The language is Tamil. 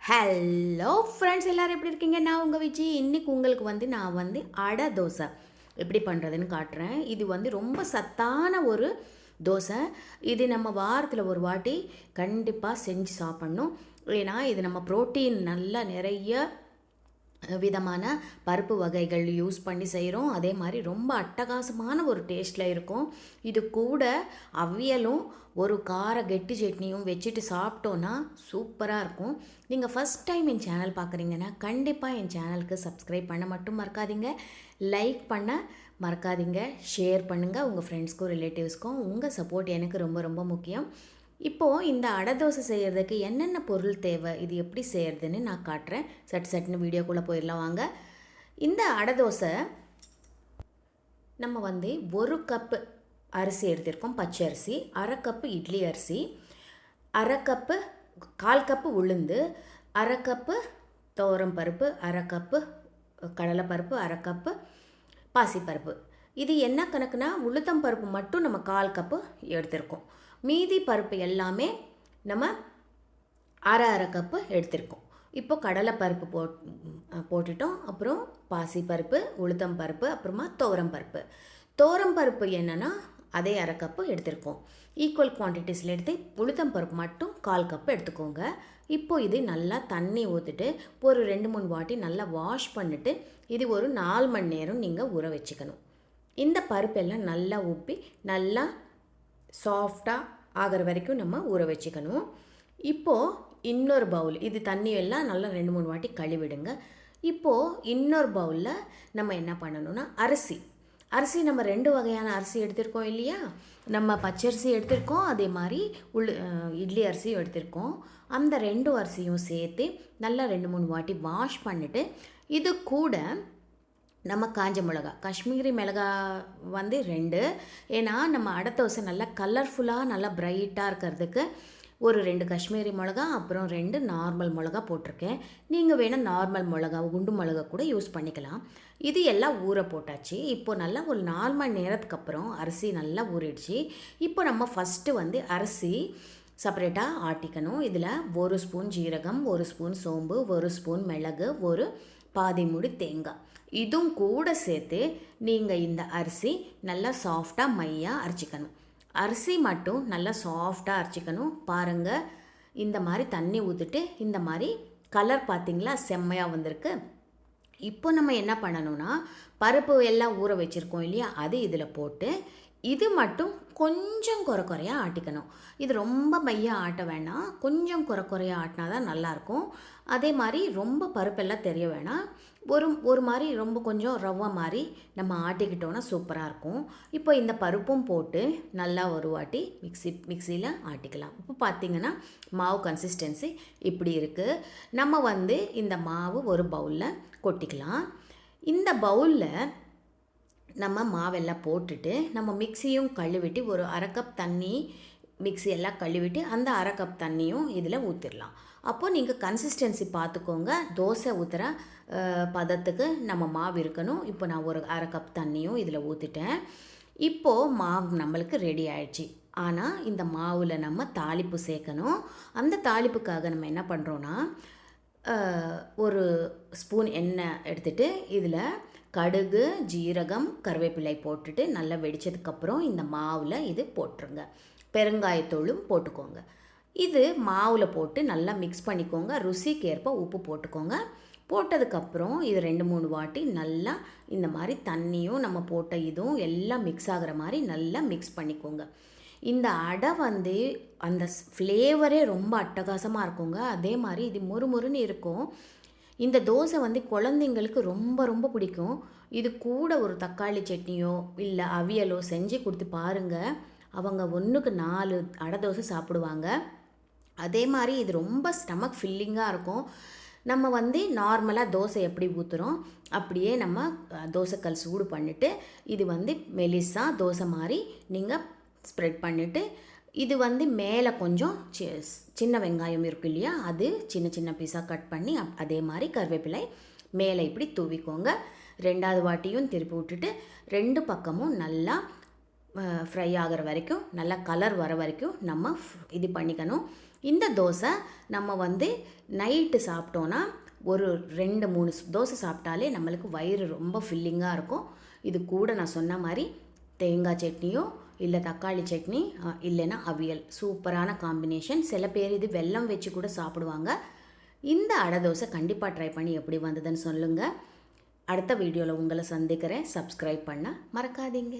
ஹலோ ஃப்ரெண்ட்ஸ், எல்லோரும் எப்படி இருக்கீங்க? நான் உங்கள் விஜி. இன்றைக்கி உங்களுக்கு நான் அடை தோசை எப்படி பண்ணுறதுன்னு காட்டுறேன். இது ரொம்ப சத்தான ஒரு தோசை. இது நம்ம வாரத்தில் ஒரு வாட்டி கண்டிப்பாக செஞ்சு சாப்பிட்ணும். ஏன்னா இது நம்ம ப்ரோட்டீன் நல்லா நிறைய விதமான பருப்பு வகைகள் யூஸ் பண்ணி செய்கிறோம். அதே மாதிரி ரொம்ப அட்டகாசமான ஒரு டேஸ்ட்டில் இருக்கும். இது கூட அவியலும் ஒரு கார கெட்டி சட்னியும் வச்சுட்டு சாப்பிட்டோன்னா சூப்பராக இருக்கும். நீங்கள் ஃபஸ்ட் டைம் என் சேனல் பார்க்குறீங்கன்னா கண்டிப்பாக என் சேனலுக்கு சப்ஸ்கிரைப் பண்ண மட்டும் மறக்காதீங்க, லைக் பண்ண மறக்காதீங்க, ஷேர் பண்ணுங்கள் உங்கள் ஃப்ரெண்ட்ஸ்க்கும் ரிலேட்டிவ்ஸ்க்கும். உங்கள் சப்போர்ட் எனக்கு ரொம்ப ரொம்ப முக்கியம். இப்போது இந்த அடை தோசை செய்கிறதுக்கு என்னென்ன பொருள் தேவை, இது எப்படி செய்கிறதுன்னு நான் காட்டுறேன். சட்டுன்னு வீடியோக்குள்ளே போயிடலாம் வாங்க. இந்த அடை தோசை நம்ம ஒரு கப்பு அரிசி எடுத்திருக்கோம், பச்சை அரிசி, அரை கப்பு இட்லி அரிசி, அரை கப்பு 1/4 கப்பு உளுந்து, அரை கப்பு துவரம் பருப்பு, அரை கப்பு கடலைப்பருப்பு, அரை கப்பு பாசிப்பருப்பு. இது என்ன கணக்குனா உளுத்தம் பருப்பு மட்டும் நம்ம 1/4 கப்பு எடுத்திருக்கோம். மீதி பருப்பு எல்லாமே நம்ம அரை கப்பு எடுத்திருக்கோம். இப்போ கடலைப்பருப்பு போட்டுட்டோம். அப்புறம் பாசிப்பருப்பு, உளுத்தம் பருப்பு, அப்புறமா துவரம் பருப்பு. துவரம் பருப்பு என்னென்னா அதே அரை கப்பு எடுத்திருக்கோம். ஈக்குவல் குவான்டிட்டிஸில் எடுத்து உளுத்தம் பருப்பு மட்டும் 1/4 கப்பு எடுத்துக்கோங்க. இப்போ இது நல்லா தண்ணி ஊற்றிட்டு ஒரு 2-3 வாட்டி நல்லா வாஷ் பண்ணிவிட்டு இது ஒரு 4 மணி நேரம் நீங்கள் ஊற வச்சுக்கணும். இந்த பருப்பெல்லாம் நல்லா உப்பி நல்லா சாஃப்டாக ஆகிற வரைக்கும் நம்ம ஊற வச்சுக்கணும். இப்போது இன்னொரு பவுல், இது தண்ணியெல்லாம் நல்லா 2-3 வாட்டி கழுவிடுங்க. இப்போது இன்னொரு பவுலில் நம்ம என்ன பண்ணணும்னா அரிசி நம்ம 2 வகையான அரிசி எடுத்திருக்கோம் இல்லையா? நம்ம பச்சரிசி எடுத்திருக்கோம், அதே மாதிரி இட்லி அரிசியும் எடுத்திருக்கோம். அந்த 2 அரிசியும் சேர்த்து நல்லா 2-3 வாட்டி வாஷ் பண்ணிவிட்டு இது கூட நம்ம காஞ்ச மிளகா, காஷ்மீரி மிளகா 2, ஏன்னா நம்ம அடை தோசை நல்லா கலர்ஃபுல்லாக நல்லா பிரைட்டாக இருக்கிறதுக்கு ஒரு 2 காஷ்மீரி மிளகா, அப்புறம் 2 நார்மல் மிளகா போட்டிருக்கேன். நீங்கள் வேணால் நார்மல் மிளகா, குண்டு மிளகா கூட யூஸ் பண்ணிக்கலாம். இது எல்லாம் ஊற போட்டாச்சு. இப்போது நல்லா ஒரு 4 மணி நேரத்துக்கு அப்புறம் அரிசி நல்லா ஊறிடுச்சு. இப்போ நம்ம ஃபஸ்ட்டு அரிசி செப்பரேட்டாக ஆட்டிக்கணும். இதில் 1 ஸ்பூன் ஜீரகம், 1 ஸ்பூன் சோம்பு, 1 ஸ்பூன் மிளகு, ஒரு பாதி மூடி தேங்காய், இதுவும் கூட சேர்த்து நீங்கள் இந்த அரிசி நல்லா சாஃப்டாக மையாக அரைச்சிக்கணும். அரிசி மட்டும் நல்லா சாஃப்டாக அரைச்சிக்கணும். பாருங்கள், இந்த மாதிரி தண்ணி ஊற்றிட்டு இந்த மாதிரி கலர் பார்த்திங்களா, செம்மையாக வந்திருக்கு. இப்போ நம்ம என்ன பண்ணணும்னா பருப்பு எல்லாம் ஊற வச்சுருக்கோம் இல்லையா, அது இதில் போட்டு இது மட்டும் கொஞ்சம் குறையாக ஆட்டிக்கணும். இது ரொம்ப மையாக ஆட்ட வேணாம், கொஞ்சம் குறையாக ஆட்டினா தான் நல்லாயிருக்கும். அதே மாதிரி ரொம்ப பருப்பெல்லாம் தெரிய வேணாம், ஒரு மாதிரி ரொம்ப கொஞ்சம் ரவை மாதிரி நம்ம ஆட்டிக்கிட்டோன்னா சூப்பராக இருக்கும். இப்போ இந்த பருப்பும் போட்டு நல்லா ஒரு வாட்டி மிக்சியில் ஆட்டிக்கலாம். இப்போ பார்த்திங்கன்னா மாவு கன்சிஸ்டன்சி இப்படி இருக்குது. நம்ம இந்த மாவு ஒரு பவுலில் கொட்டிக்கலாம். இந்த பவுலில் நம்ம மாவெல்லாம் போட்டுட்டு நம்ம மிக்சியும் கழுவிட்டு ஒரு அரை கப் தண்ணி, மிக்சி எல்லாம் கழுவிட்டு அந்த அரை கப் தண்ணியும் இதில் ஊற்றிடலாம். அப்போது நீங்கள் கன்சிஸ்டன்சி பார்த்துக்கோங்க, தோசை ஊற்றுற பதத்துக்கு நம்ம மாவு இருக்கணும். இப்போ நான் ஒரு அரை கப் தண்ணியும் இதில் ஊற்றிட்டேன். இப்போது மாவு நம்மளுக்கு ரெடி ஆயிடுச்சு. ஆனால் இந்த மாவில் நம்ம தாளிப்பு சேர்க்கணும். அந்த தாளிப்புக்காக நம்ம என்ன பண்ணுறோன்னா ஒரு ஸ்பூன் எண்ணெய் எடுத்துகிட்டு இதில் கடுகு, ஜீரகம், கருவேப்பிலை போட்டுட்டு நல்லா வெடித்ததுக்கப்புறம் இந்த மாவில் இது போட்டுருங்க. பெருங்காயத்தூளும் போட்டுக்கோங்க. இது மாவில் போட்டு நல்லா மிக்ஸ் பண்ணிக்கோங்க. ருசிக்கு ஏற்ப உப்பு போட்டுக்கோங்க. போட்டதுக்கப்புறம் இது 2-3 வாட்டி நல்லா இந்த மாதிரி தண்ணியும் நம்ம போட்ட இதுவும் எல்லாம் மிக்ஸ் ஆகிற மாதிரி நல்லா மிக்ஸ் பண்ணிக்கோங்க. இந்த அடை அந்த ஃப்ளேவரே ரொம்ப அட்டகாசமாக இருக்குங்க. அதே மாதிரி இது மொறுமொறுன்னு இருக்கும். இந்த தோசை குழந்தைங்களுக்கு ரொம்ப ரொம்ப பிடிக்கும். இது கூட ஒரு தக்காளி சட்னியோ இல்லை அவியலோ செஞ்சு கொடுத்து பாருங்கள், அவங்க 1க்கு 4 அடை தோசை சாப்பிடுவாங்க. அதே மாதிரி இது ரொம்ப ஸ்டமக் ஃபில்லிங்காக இருக்கும். நம்ம நார்மலாக தோசை எப்படி ஊற்றுறோம் அப்படியே நம்ம தோசைக்கல் சூடு பண்ணிவிட்டு இது மெலிசாக தோசை மாதிரி நீங்கள் ஸ்ப்ரெட் பண்ணிவிட்டு இது மேலே கொஞ்சம் சின்ன வெங்காயம் இருக்கும் இல்லையா, அது சின்ன பீஸாக கட் பண்ணி அதே மாதிரி கருவேப்பிலை மேலே இப்படி தூவிக்கோங்க. 2வது வாட்டியும் திருப்பி விட்டுட்டு 2 பக்கமும் நல்லா ஃப்ரை ஆகிற வரைக்கும், நல்லா கலர் வர வரைக்கும் நம்ம இது பண்ணிக்கணும். இந்த தோசை நம்ம வந்து நைட்டு சாப்பிட்டோன்னா ஒரு 2-3 தோசை சாப்பிட்டாலே நம்மளுக்கு வயிறு ரொம்ப ஃபில்லிங்காக இருக்கும். இது கூட நான் சொன்ன மாதிரி தேங்காய் சட்னியோ இல்லை தக்காளி சட்னி இல்லைன்னா அவியல் சூப்பரான காம்பினேஷன். சில பேர் இது வெல்லம் வச்சு கூட சாப்பிடுவாங்க. இந்த அடை தோசை கண்டிப்பாக ட்ரை பண்ணி எப்படி வந்ததுன்னு சொல்லுங்கள். அடுத்த வீடியோவில் உங்களை சந்திக்கிறேன். சப்ஸ்கிரைப் பண்ண மறக்காதீங்க.